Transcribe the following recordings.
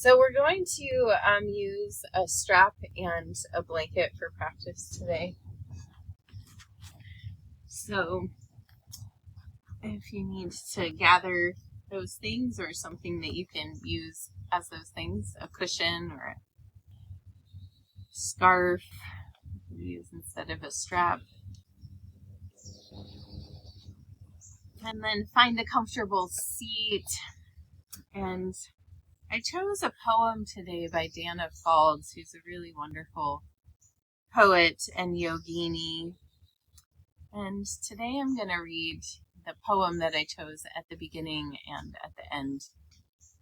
So we're going to use a strap and a blanket for practice today. So if you need to gather those things or something that you can use as those things, a cushion or a scarf use instead of a strap. And then find a comfortable seat. And I chose a poem today by Danna Faulds, who's a really wonderful poet and yogini. And today I'm going to read the poem that I chose at the beginning and at the end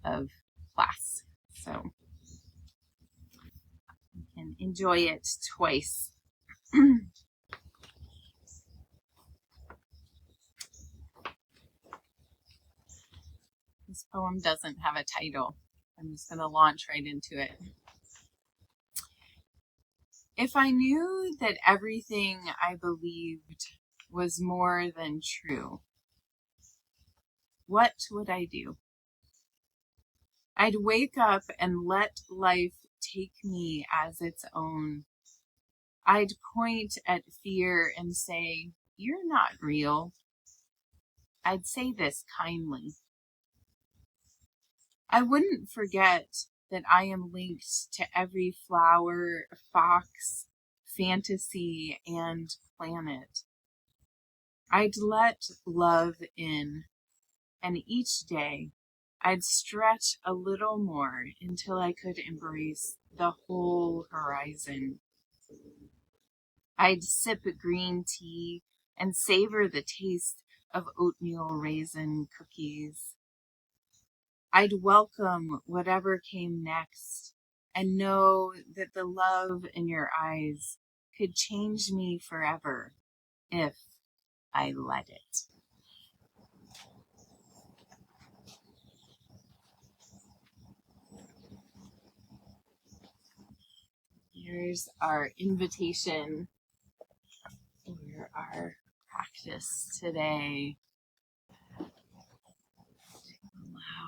of class. So you can enjoy it twice. This poem doesn't have a title. I'm just going to launch right into it. If I knew that everything I believed was more than true, what would I do? I'd wake up and let life take me as its own. I'd point at fear and say, "You're not real." I'd say this kindly. I wouldn't forget that I am linked to every flower, fox, fantasy, and planet. I'd let love in, and each day I'd stretch a little more until I could embrace the whole horizon. I'd sip green tea and savor the taste of oatmeal raisin cookies. I'd welcome whatever came next and know that the love in your eyes could change me forever if I let it. Here's our invitation for our practice today.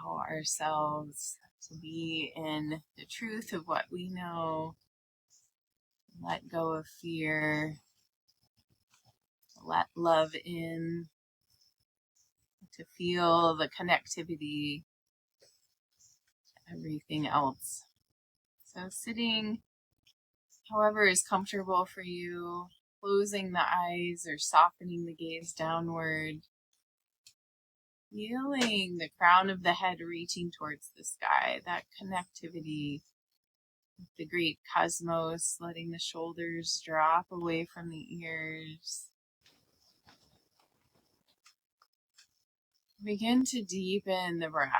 Allow ourselves to be in the truth of what we know. Let go of fear. Let love in. To feel the connectivity to everything else. So sitting however is comfortable for you, closing the eyes or softening the gaze downward. Feeling the crown of the head reaching towards the sky, that connectivity with the great cosmos, letting the shoulders drop away from the ears. Begin to deepen the breath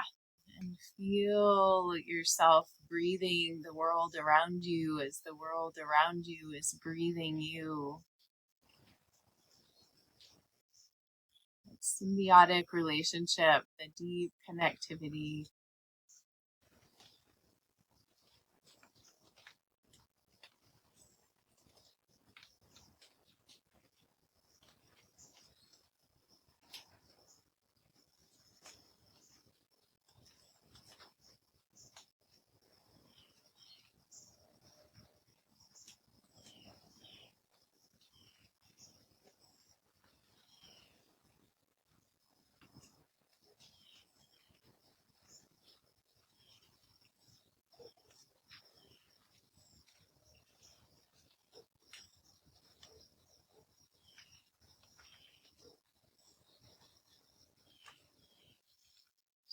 and feel yourself breathing the world around you as the world around you is breathing you. Symbiotic relationship, the deep connectivity.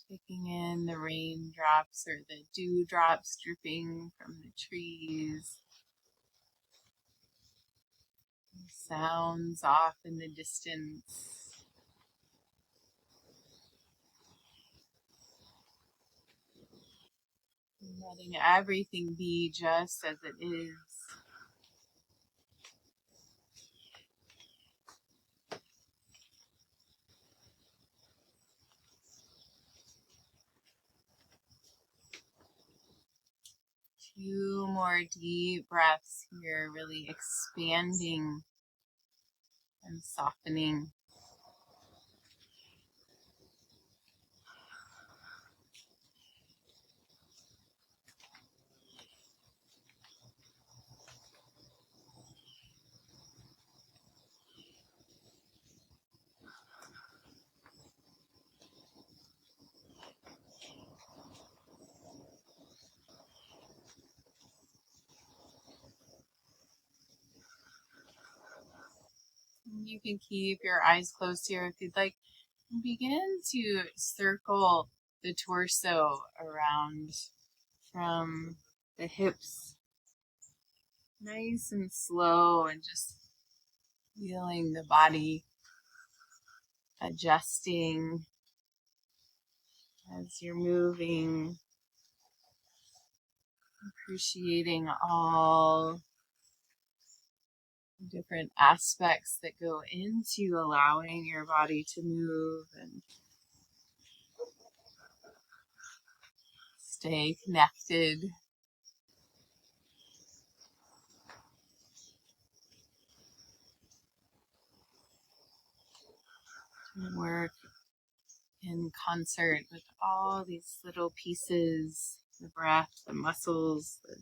Taking in the raindrops or the dewdrops dripping from the trees. Sounds off in the distance. Letting everything be just as it is. Few more deep breaths here, really expanding and softening. You can keep your eyes closed here if you'd like. Begin to circle the torso around from the hips, nice and slow, and just feeling the body adjusting as you're moving, appreciating all different aspects that go into allowing your body to move and stay connected. And work in concert with all these little pieces, the breath, the muscles, the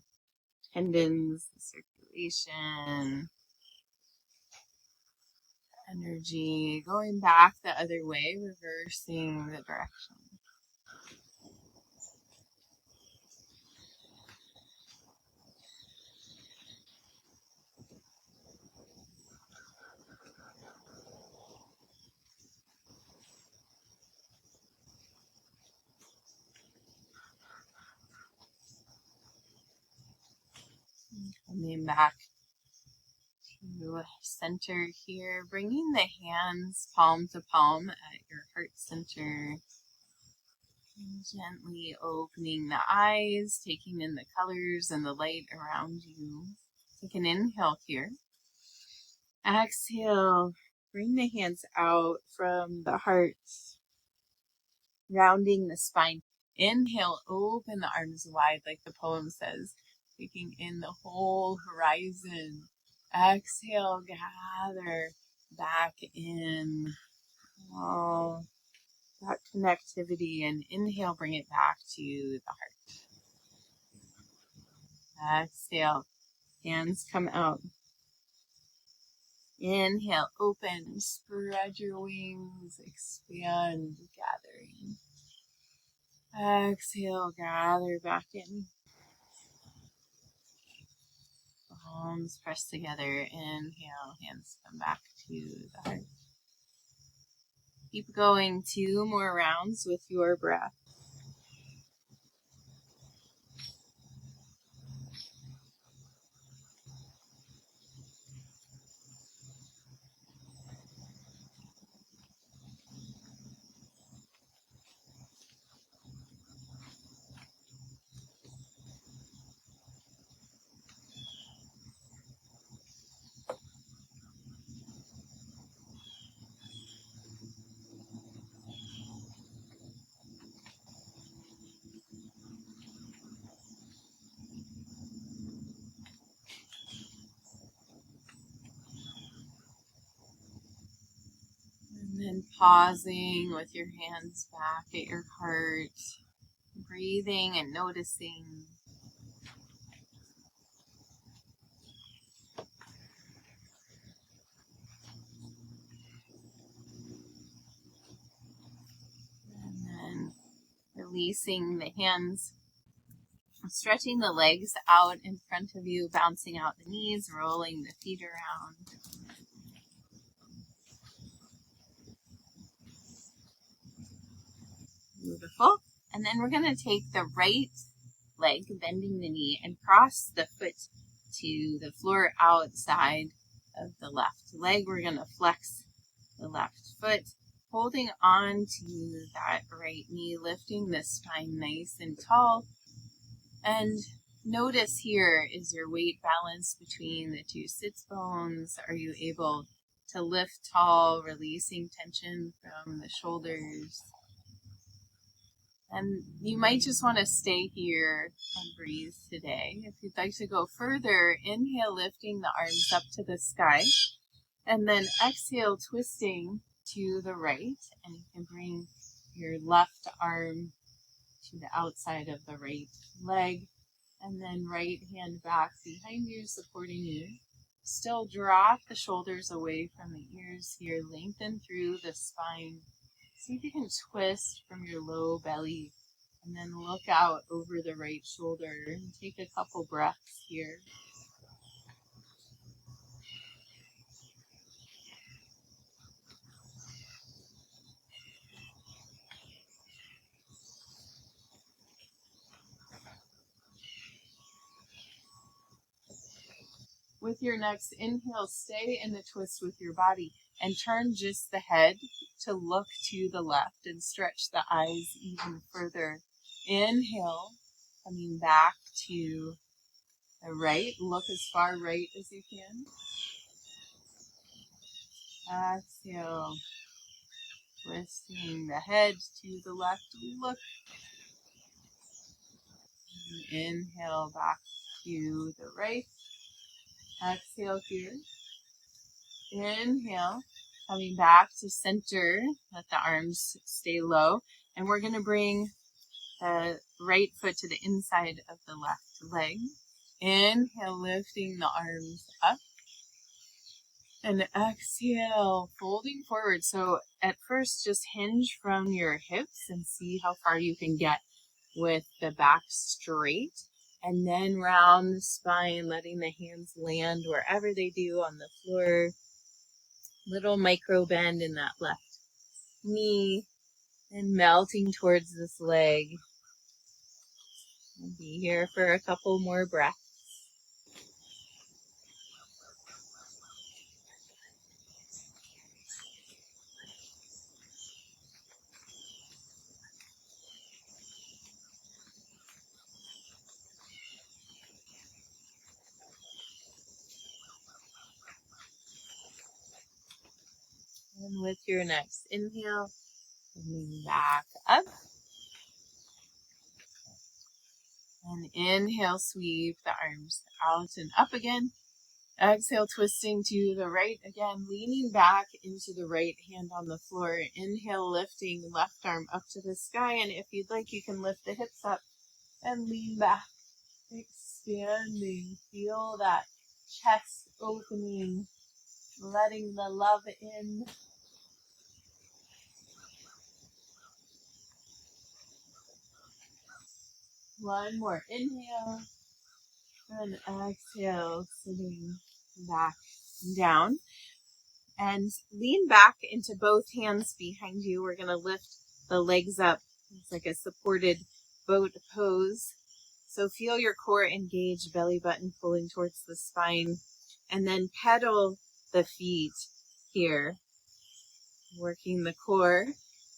tendons, the circulation, energy, going back the other way, reversing the direction. Coming back to center here, bringing the hands palm to palm at your heart center. And gently opening the eyes, taking in the colors and the light around you. Take an inhale here. Exhale, bring the hands out from the heart, rounding the spine. Inhale, open the arms wide like the poem says, taking in the whole horizon. Exhale, gather back in all that connectivity, and inhale, bring it back to the heart. Exhale, hands come out. Inhale, open, spread your wings, expand, gathering. Exhale, gather back in. Palms press together. Inhale, hands come back to the heart. Keep going 2 more rounds with your breath. And then pausing with your hands back at your heart, breathing and noticing. And then releasing the hands, stretching the legs out in front of you, bouncing out the knees, rolling the feet around. Beautiful. And then we're going to take the right leg, bending the knee, and cross the foot to the floor outside of the left leg. We're going to flex the left foot, holding on to that right knee, lifting the spine nice and tall. And notice here, is your weight balanced between the 2 sits bones? Are you able to lift tall, releasing tension from the shoulders? And you might just want to stay here and breathe today. If you'd like to go further, inhale, lifting the arms up to the sky. And then exhale, twisting to the right. And you can bring your left arm to the outside of the right leg. And then right hand back behind you, supporting you. Still drop the shoulders away from the ears here. Lengthen through the spine. See if you can twist from your low belly and then look out over the right shoulder and take a couple breaths here. With your next inhale, stay in the twist with your body and turn just the head to look to the left and stretch the eyes even further. Inhale, coming back to the right. Look as far right as you can. Exhale, twisting the head to the left. Look. Inhale back to the right. Exhale here. Inhale, coming back to center. Let the arms stay low. And we're going to bring the right foot to the inside of the left leg. Inhale, lifting the arms up. And exhale, folding forward. So at first, just hinge from your hips and see how far you can get with the back straight. And then round the spine, letting the hands land wherever they do on the floor. Little micro bend in that left knee. And melting towards this leg. We'll be here for a couple more breaths. And with your next inhale, coming back up. And inhale, sweep the arms out and up again. Exhale, twisting to the right again, leaning back into the right hand on the floor. Inhale, lifting left arm up to the sky. And if you'd like, you can lift the hips up and lean back, expanding. Feel that chest opening, letting the love in. One more inhale and exhale, sitting back down. And lean back into both hands behind you. We're going to lift the legs up. It's like a supported boat pose. So feel your core engage, belly button pulling towards the spine. And then pedal the feet here. Working the core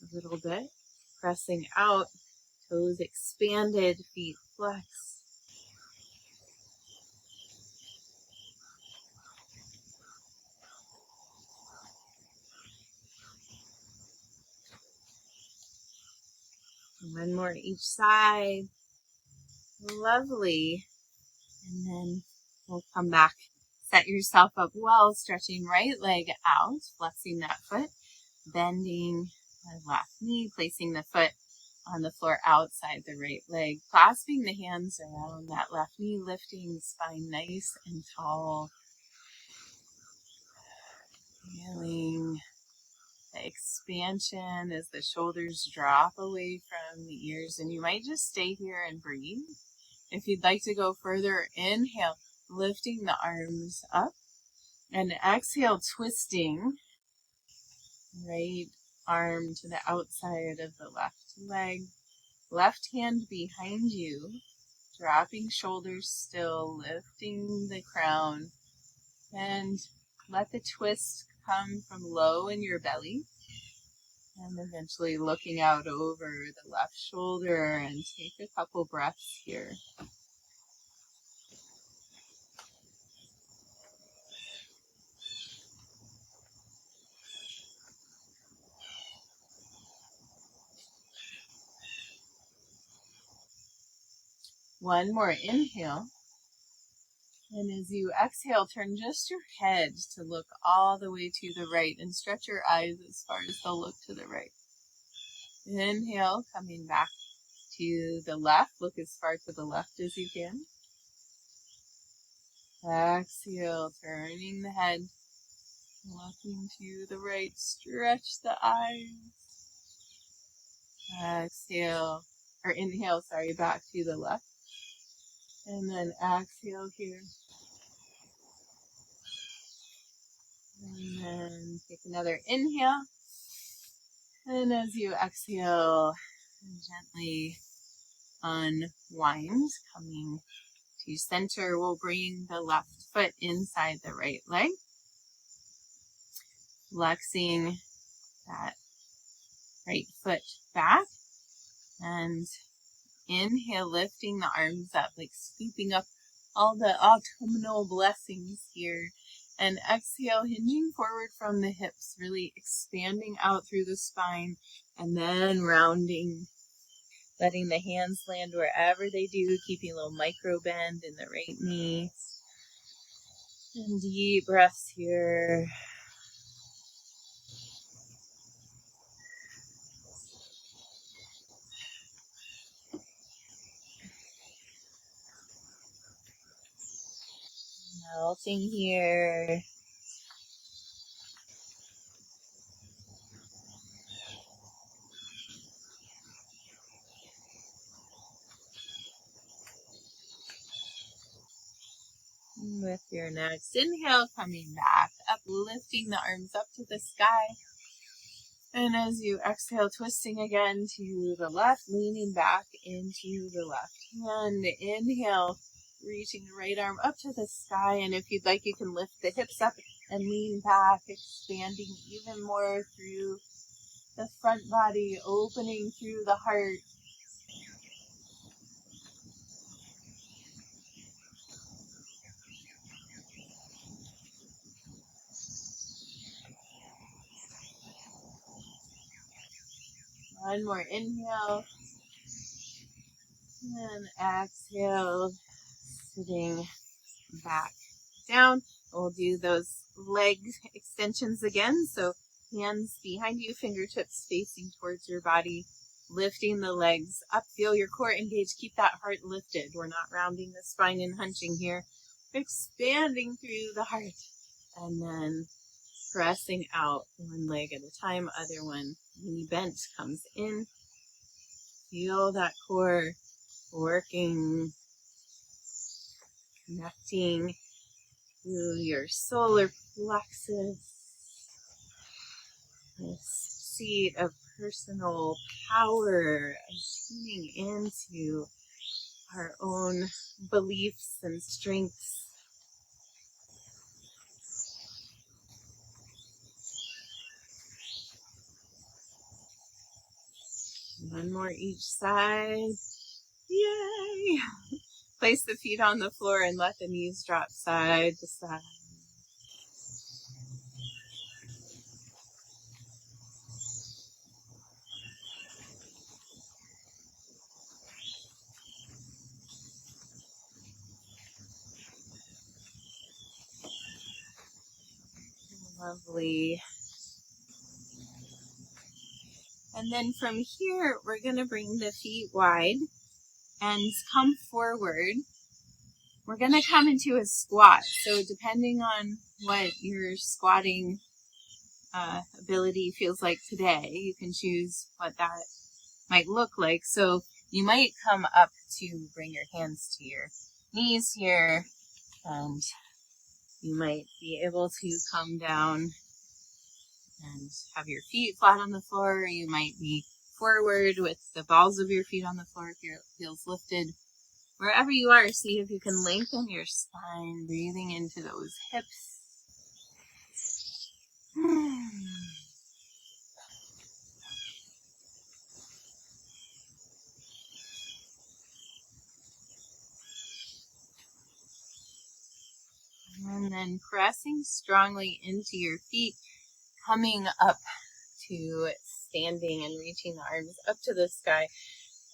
a little bit. Pressing out. Toes expanded, feet flex. One more each side. Lovely. And then we'll come back. Set yourself up well, stretching right leg out, flexing that foot, bending the left knee, placing the foot on the floor outside the right leg, clasping the hands around that left knee, lifting the spine nice and tall. Feeling the expansion as the shoulders drop away from the ears, and you might just stay here and breathe. If you'd like to go further, inhale, lifting the arms up, and exhale, twisting right arm to the outside of the left leg, left hand behind you, dropping shoulders still, lifting the crown, and let the twist come from low in your belly. And eventually looking out over the left shoulder, and take a couple breaths here. One more inhale. And as you exhale, turn just your head to look all the way to the right and stretch your eyes as far as they'll look to the right. Inhale, coming back to the left. Look as far to the left as you can. Exhale, turning the head, looking to the right. Stretch the eyes. Exhale, or inhale, back to the left. And then exhale here. And then take another inhale. And as you exhale, gently unwind, coming To center, we'll bring the left foot inside the right leg, flexing that right foot back, and inhale, lifting the arms up, like scooping up all the autumnal blessings here. And exhale, hinging forward from the hips, really expanding out through the spine, and then rounding, letting the hands land wherever they do, keeping a little micro bend in the right knee. And deep breaths here. Melting here. With your next inhale, coming back up, lifting the arms up to the sky. And as you exhale, twisting again to the left, leaning back into the left hand. Inhale, reaching the right arm up to the sky. And if you'd like, you can lift the hips up and lean back, expanding even more through the front body, opening through the heart. One more inhale. And exhale, sitting back down. We'll do those leg extensions again. So hands behind you, fingertips facing towards your body, lifting the legs up. Feel your core engaged. Keep that heart lifted. We're not rounding the spine and hunching here. Expanding through the heart. And then pressing out one leg at a time. Other one, knee bent, comes in. Feel that core working, connecting to your solar plexus, this seat of personal power, and tuning into our own beliefs and strengths. One more each side. Yay! Place the feet on the floor and let the knees drop side to side. Lovely. And then from here, we're going to bring the feet wide and come forward. We're going to come into a squat. So depending on what your squatting ability feels like today, you can choose what that might look like. So you might come up to bring your hands to your knees here, and you might be able to come down and have your feet flat on the floor. Or you might be forward with the balls of your feet on the floor if your heels lifted. Wherever you are, see if you can lengthen your spine, breathing into those hips. And then pressing strongly into your feet, coming up to standing and reaching the arms up to the sky.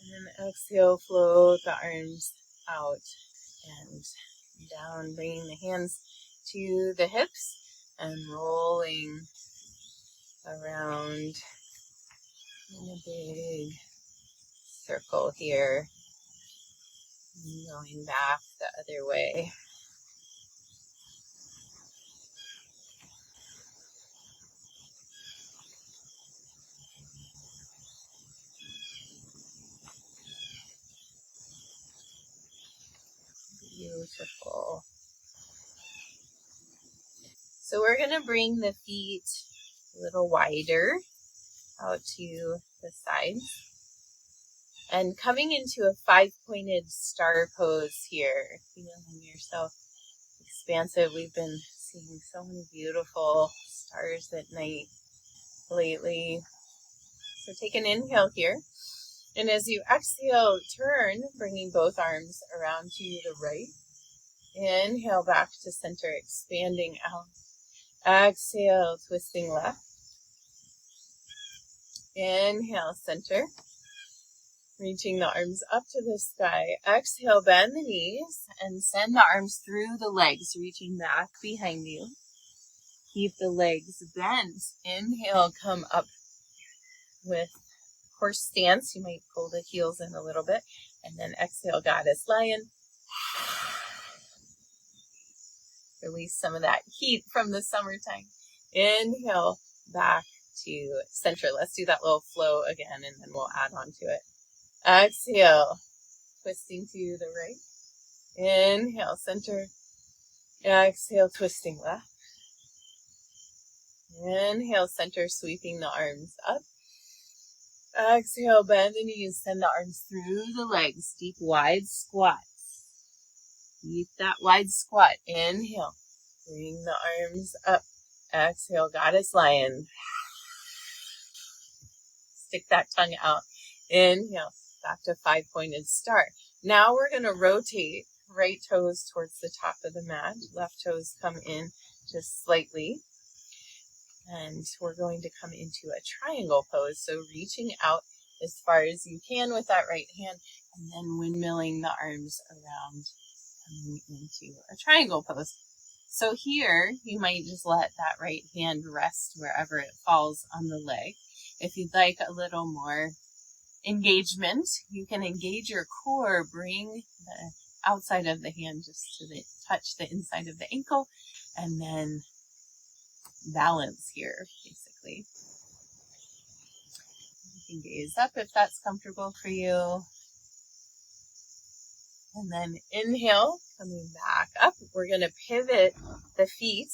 And then exhale, float the arms out and down, bringing the hands to the hips and rolling around in a big circle here, going back the other way. Beautiful. So we're going to bring the feet a little wider out to the sides. And coming into a 5-pointed star pose here, feeling yourself expansive. We've been seeing so many beautiful stars at night lately. So take an inhale here. And as you exhale, turn, bringing both arms around to the right. Inhale back to center, expanding out. Exhale, twisting left. Inhale, center. Reaching the arms up to the sky. Exhale, bend the knees and send the arms through the legs, reaching back behind you. Keep the legs bent. Inhale, come up with horse stance. You might pull the heels in a little bit. And then exhale, goddess lion. Release some of that heat from the summertime. Inhale, back to center. Let's do that little flow again, and then we'll add on to it. Exhale, twisting to the right. Inhale, center. Exhale, twisting left. Inhale, center, sweeping the arms up. Exhale, bend the knees, send the arms through the legs. Deep, wide squats. Keep that wide squat. Inhale, bring the arms up. Exhale, goddess lion. Stick that tongue out. Inhale, back to 5-pointed star. Now we're going to rotate right toes towards the top of the mat. Left toes come in just slightly. And we're going to come into a triangle pose. So reaching out as far as you can with that right hand, and then windmilling the arms around, coming into a triangle pose. So here, you might just let that right hand rest wherever it falls on the leg. If you'd like a little more engagement, you can engage your core, bring the outside of the hand just to touch the inside of the ankle, and then balance here, basically. You can gaze up if that's comfortable for you. And then inhale, coming back up. We're going to pivot the feet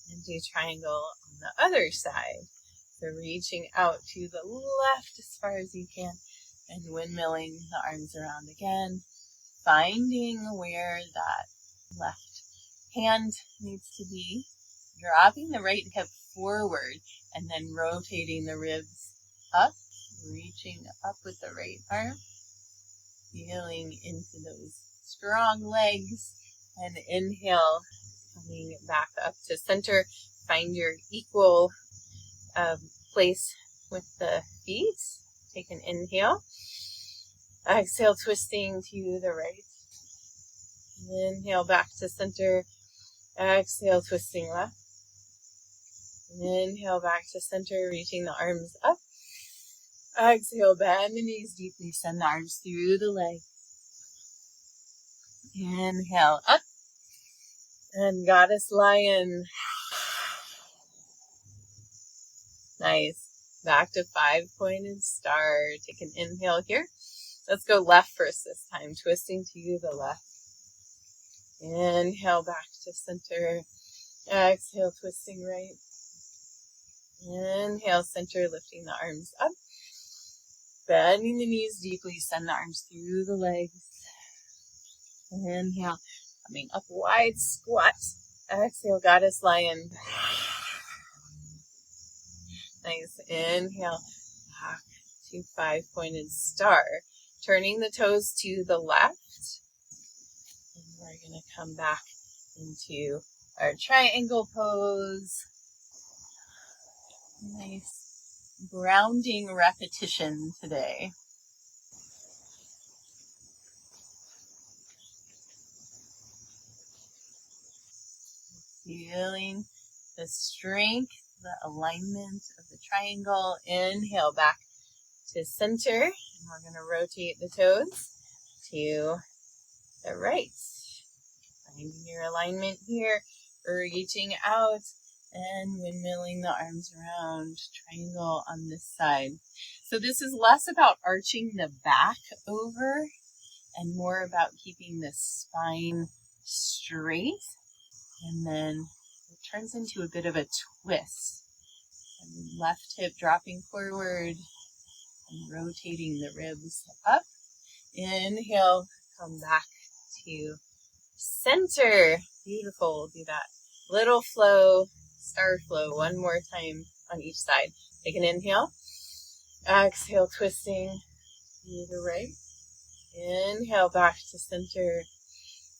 and do triangle on the other side. So reaching out to the left as far as you can and windmilling the arms around again. Finding where that left hand needs to be. Dropping the right hip forward and then rotating the ribs up. Reaching up with the right arm. Feeling into those strong legs. And inhale, coming back up to center. Find your equal place with the feet. Take an inhale. Exhale, twisting to the right. Inhale, back to center. Exhale, twisting left. Inhale, back to center, reaching the arms up. Exhale, bend the knees deeply, send the arms through the legs. Inhale, up. And goddess lion. Nice. Back to 5-pointed star. Take an inhale here. Let's go left first this time, twisting to the left. Inhale, back to center. Exhale, twisting right. Inhale, center, lifting the arms up. Bending the knees deeply, send the arms through the legs. Inhale, coming up, wide squat. Exhale, goddess lion. Nice. Inhale, back to 5-pointed star. Turning the toes to the left. And we're going to come back into our triangle pose. Nice grounding repetition today. Feeling the strength, the alignment of the triangle. Inhale, back to center. And we're going to rotate the toes to the right. Finding your alignment here. Reaching out and windmilling the arms around. Triangle on this side. So this is less about arching the back over and more about keeping the spine straight. And then it turns into a bit of a twist. And left hip dropping forward and rotating the ribs up. Inhale, come back to center. Beautiful. Do that little flow, star flow, one more time on each side. Take an inhale. Exhale, twisting to the right. Inhale, back to center.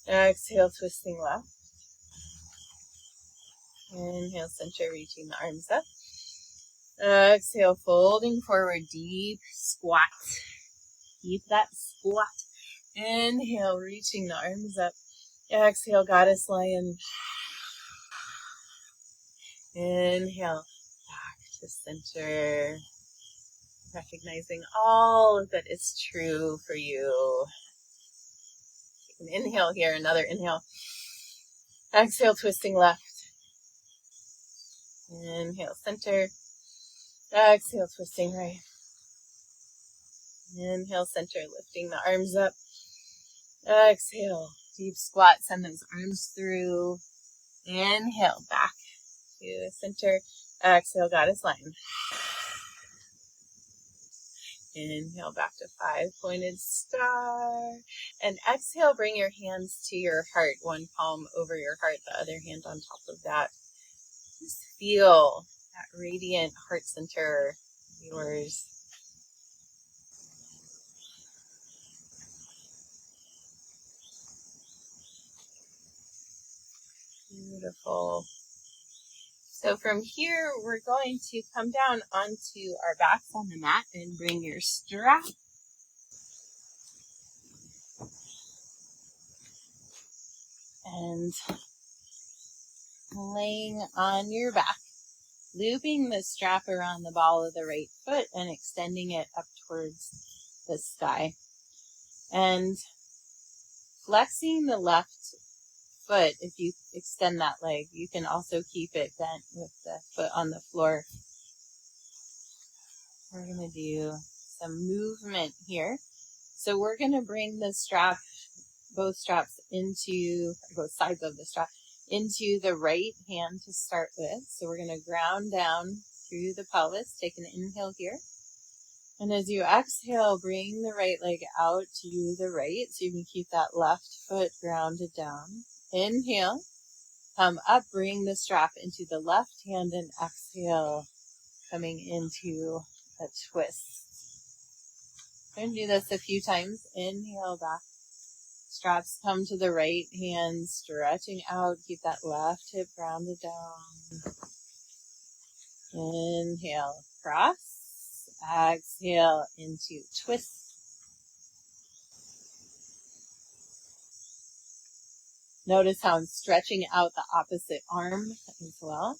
Exhale, twisting left. Inhale, center, reaching the arms up. Exhale, folding forward, deep squat. Keep that squat. Inhale, reaching the arms up. Exhale, goddess lion. Inhale, back to center. Recognizing all that is true for you. Take an inhale here, another inhale. Exhale, twisting left. Inhale, center. Exhale, twisting right. Inhale, center, lifting the arms up. Exhale, deep squat, send those arms through. Inhale, back to center. Exhale, goddess lion. Inhale, back to five-pointed star. And exhale, bring your hands to your heart. One palm over your heart, the other hand on top of that. Just feel that radiant heart center of yours. Beautiful. So from here, we're going to come down onto our backs on the mat and bring your strap. And laying on your back, looping the strap around the ball of the right foot and extending it up towards the sky. And flexing the left foot, if you extend that leg, you can also keep it bent with the foot on the floor. We're going to do some movement here. So we're going to bring the strap, both straps into, both sides of the strap, into the right hand to start with. So we're going to ground down through the pelvis. Take an inhale here. And as you exhale, bring the right leg out to the right so you can keep that left foot grounded down. Inhale, come up, bring the strap into the left hand and exhale, coming into a twist. I'm going to do this a few times. Inhale back. Straps come to the right hand, stretching out. Keep that left hip grounded down. Inhale, cross. Exhale into twist. Notice how I'm stretching out the opposite arm as well.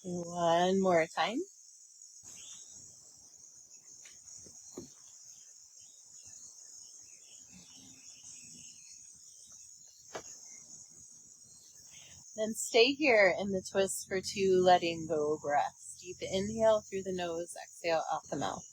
One more time. Then stay here in the twist for 2 letting go breaths. Deep inhale through the nose, exhale out the mouth.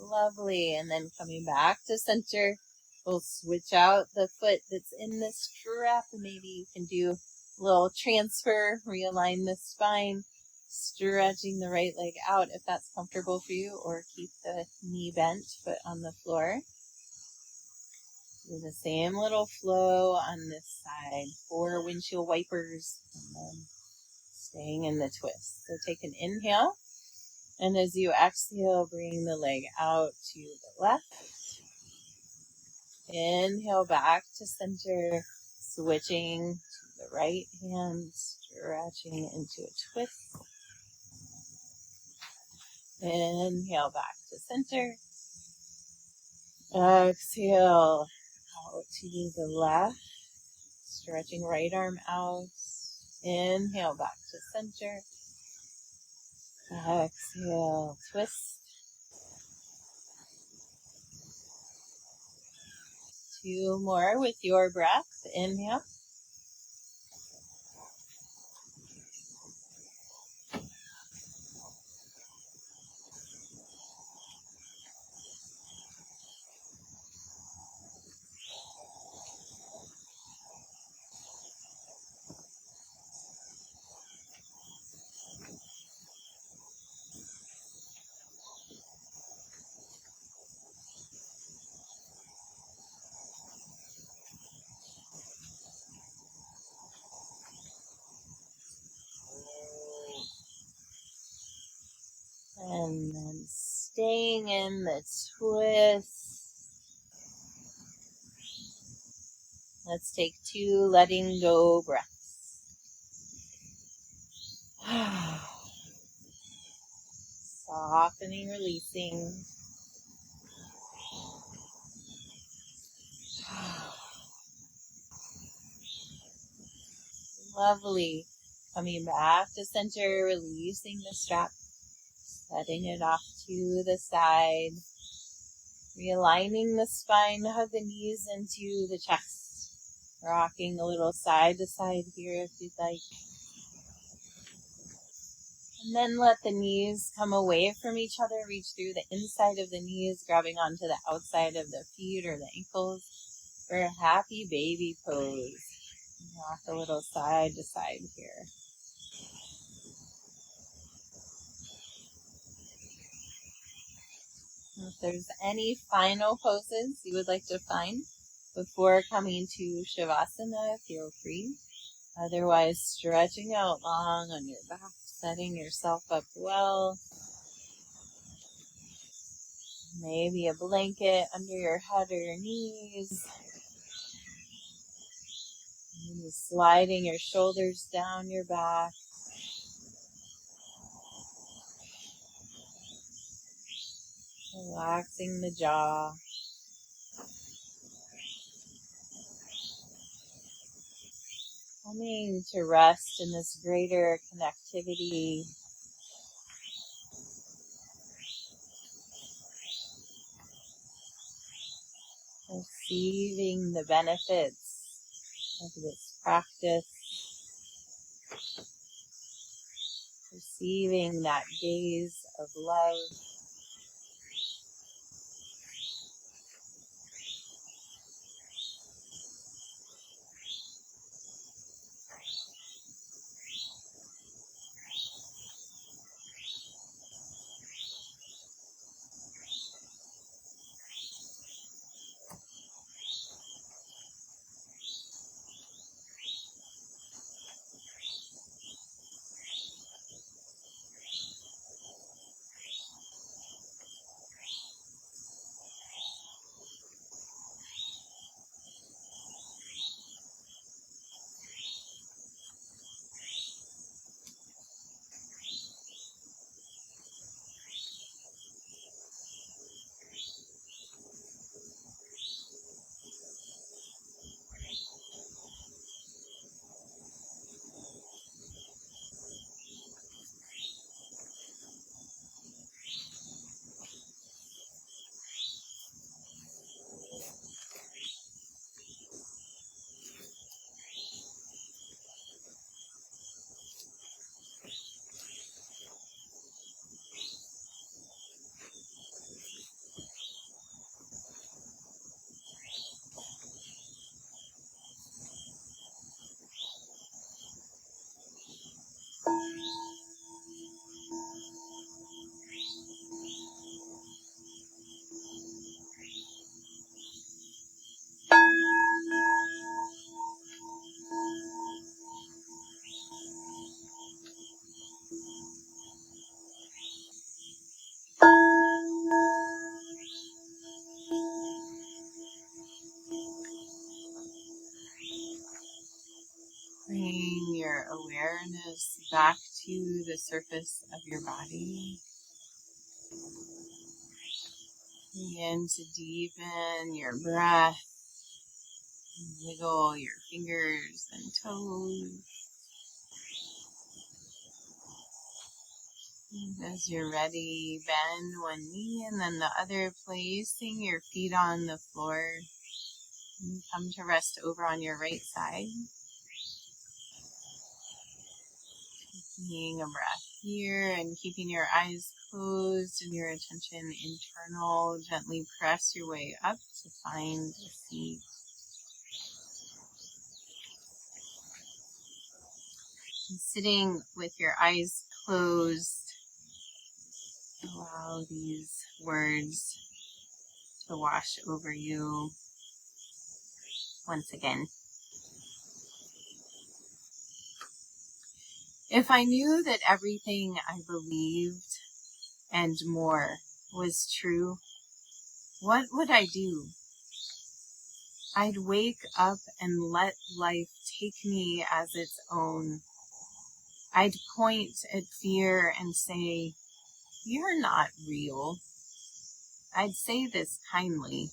Lovely. And then coming back to center, we'll switch out the foot that's in the strap. Maybe you can do a little transfer, realign the spine, stretching the right leg out if that's comfortable for you, or keep the knee bent, foot on the floor. Do the same little flow on this side. 4 windshield wipers, and then staying in the twist. So take an inhale. And as you exhale, bring the leg out to the left. Inhale back to center, switching to the right hand, stretching into a twist. Inhale back to center. Exhale out to the left, stretching right arm out. Inhale back to center. Exhale, twist. 2 more with your breath. Inhale. And then staying in the twist. Let's take 2 letting go breaths. Softening, releasing. Lovely. Coming back to center, releasing the strap, setting it off to the side. Realigning the spine, hug the knees into the chest. Rocking a little side to side here if you'd like. And then let the knees come away from each other. Reach through the inside of the knees, grabbing onto the outside of the feet or the ankles for a happy baby pose. Rock a little side to side here. If there's any final poses you would like to find before coming to Shavasana, feel free. Otherwise, stretching out long on your back, setting yourself up well. Maybe a blanket under your head or your knees. Maybe sliding your shoulders down your back. Relaxing the jaw. Coming to rest in this greater connectivity. Receiving the benefits of this practice. Receiving that gaze of love. Bring your awareness back to the surface of your body. Begin to deepen your breath. Wiggle your fingers and toes. And as you're ready, bend one knee and then the other, placing your feet on the floor. And come to rest over on your right side. Taking a breath here and keeping your eyes closed and your attention internal. Gently press your way up to find a seat. And sitting with your eyes closed, allow these words to wash over you once again. If I knew that everything I believed and more was true, what would I do? I'd wake up and let life take me as its own. I'd point at fear and say, "You're not real." I'd say this kindly.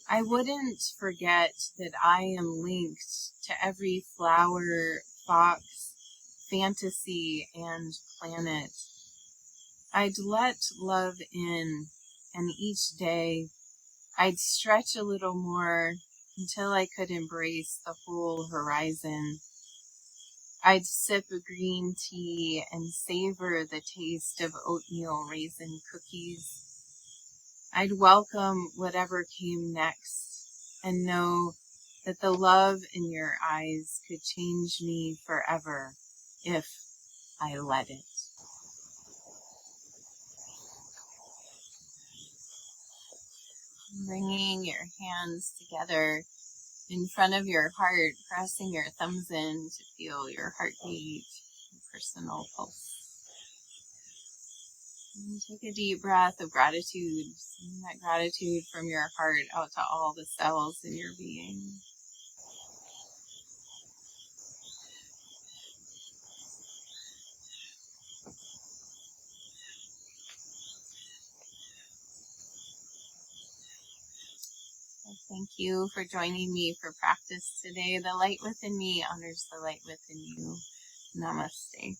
I wouldn't forget that I am linked to every flower, fox, fantasy, and planet. I'd let love in, and each day I'd stretch a little more until I could embrace the whole horizon. I'd sip a green tea and savor the taste of oatmeal raisin cookies. I'd welcome whatever came next and know that the love in your eyes could change me forever if I let it. Bringing your hands together in front of your heart, pressing your thumbs in to feel your heartbeat, your personal pulse. And take a deep breath of gratitude, sending that gratitude from your heart out to all the cells in your being. Thank you for joining me for practice today. The light within me honors the light within you. Namaste.